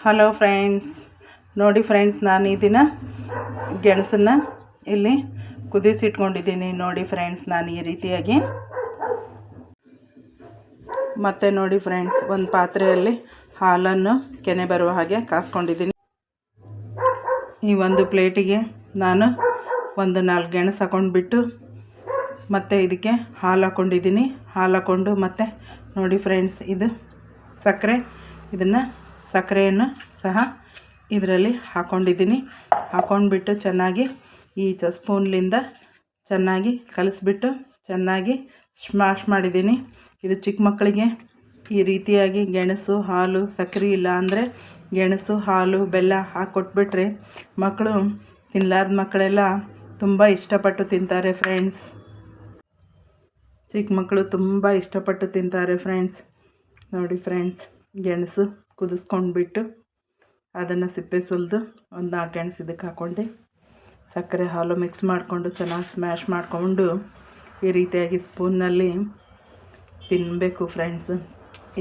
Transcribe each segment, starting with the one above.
Hello friends, ನೋಡಿ friends, ನಾನು ಈ ದಿನ ಗೆಣಸನ್ನು ಇಲ್ಲಿ ಕುದಿಸಿಟ್ಕೊಂಡಿದ್ದೀನಿ. ನೋಡಿ ಫ್ರೆಂಡ್ಸ್, ನಾನು ಈ ರೀತಿಯಾಗಿ ಮತ್ತು ನೋಡಿ ಫ್ರೆಂಡ್ಸ್, ಒಂದು ಪಾತ್ರೆಯಲ್ಲಿ ಹಾಲನ್ನು ಕೆನೆ ಬರುವ ಹಾಗೆ ಕಾಸ್ಕೊಂಡಿದ್ದೀನಿ. ಈ ಒಂದು ಪ್ಲೇಟಿಗೆ ನಾನು ಒಂದು 4 ಗೆಣಸು ಹಾಕ್ಕೊಂಡ್ಬಿಟ್ಟು ಮತ್ತು ಇದಕ್ಕೆ ಹಾಲು ಹಾಕ್ಕೊಂಡಿದ್ದೀನಿ. ಹಾಲು ಹಾಕ್ಕೊಂಡು ಮತ್ತು ನೋಡಿ ಫ್ರೆಂಡ್ಸ್, ಇದು ಸಕ್ಕರೆ, ಸಕ್ಕರೆಯನ್ನು ಸಹ ಇದರಲ್ಲಿ ಹಾಕ್ಕೊಂಡಿದ್ದೀನಿ. ಹಾಕ್ಕೊಂಡ್ಬಿಟ್ಟು ಚೆನ್ನಾಗಿ ಈ ಸ್ಪೂನ್ಲಿಂದ ಚೆನ್ನಾಗಿ ಕಲಿಸ್ಬಿಟ್ಟು ಚೆನ್ನಾಗಿ ಸ್ಮ್ಯಾಶ್ ಮಾಡಿದ್ದೀನಿ. ಇದು ಚಿಕ್ಕ ಮಕ್ಕಳಿಗೆ ಈ ರೀತಿಯಾಗಿ ಗೆಣಸು, ಹಾಲು, ಸಕ್ಕರೆ ಇಲ್ಲ ಅಂದರೆ ಗೆಣಸು, ಹಾಲು, ಬೆಲ್ಲ ಹಾಕ್ಕೊಟ್ಬಿಟ್ರೆ ಮಕ್ಕಳು, ತಿನ್ನಲಾರ್ದ ಮಕ್ಕಳೆಲ್ಲ ತುಂಬ ಇಷ್ಟಪಟ್ಟು ತಿಂತಾರೆ ಫ್ರೆಂಡ್ಸ್. ಚಿಕ್ಕ ಮಕ್ಕಳು ತುಂಬ ಇಷ್ಟಪಟ್ಟು ತಿಂತಾರೆ ಫ್ರೆಂಡ್ಸ್. ನೋಡಿ ಫ್ರೆಂಡ್ಸ್, ಗೆಣಸು ಕುದಿಸ್ಕೊಂಡ್ಬಿಟ್ಟು ಅದನ್ನು ಸಿಪ್ಪೆ ಸುಲಿದು ಒಂದು 4 ಗೆಣಸು ಇದಕ್ಕೆ ಹಾಕ್ಕೊಂಡು ಸಕ್ಕರೆ, ಹಾಲು ಮಿಕ್ಸ್ ಮಾಡಿಕೊಂಡು ಚೆನ್ನಾಗಿ ಸ್ಮ್ಯಾಶ್ ಮಾಡಿಕೊಂಡು ಈ ರೀತಿಯಾಗಿ ಸ್ಪೂನ್ನಲ್ಲಿ ತಿನ್ನಬೇಕು ಫ್ರೆಂಡ್ಸ್.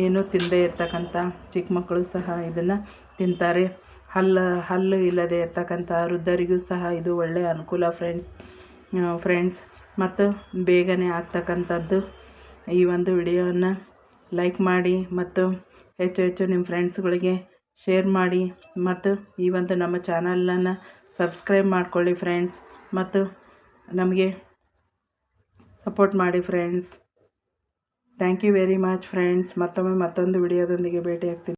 ಏನೂ ತಿನ್ನದೇ ಇರ್ತಕ್ಕಂಥ ಚಿಕ್ಕ ಮಕ್ಕಳು ಸಹ ಇದನ್ನು ತಿಂತಾರೆ. ಹಲ್ಲು ಇಲ್ಲದೆ ಇರ್ತಕ್ಕಂಥ ವೃದ್ಧರಿಗೂ ಸಹ ಇದು ಒಳ್ಳೆಯ ಅನುಕೂಲ ಫ್ರೆಂಡ್ಸ್. ಮತ್ತು ಬೇಗನೆ ಆಗ್ತಕ್ಕಂಥದ್ದು. ಈ ಒಂದು ವಿಡಿಯೋವನ್ನು ಲೈಕ್ ಮಾಡಿ ಮತ್ತು ಹೆಚ್ಚು ನಿಮ್ಮ ಫ್ರೆಂಡ್ಸ್ಗಳಿಗೆ ಶೇರ್ ಮಾಡಿ ಮತ್ತು ಈ ಒಂದು ನಮ್ಮ ಚಾನಲನ್ನು ಸಬ್ಸ್ಕ್ರೈಬ್ ಮಾಡ್ಕೊಳ್ಳಿ ಫ್ರೆಂಡ್ಸ್. ಮತ್ತು ನಮಗೆ ಸಪೋರ್ಟ್ ಮಾಡಿ friends. Thank you very much friends. ಮತ್ತೊಂದು ವಿಡಿಯೋದೊಂದಿಗೆ ಭೇಟಿ ಆಗ್ತೀನಿ.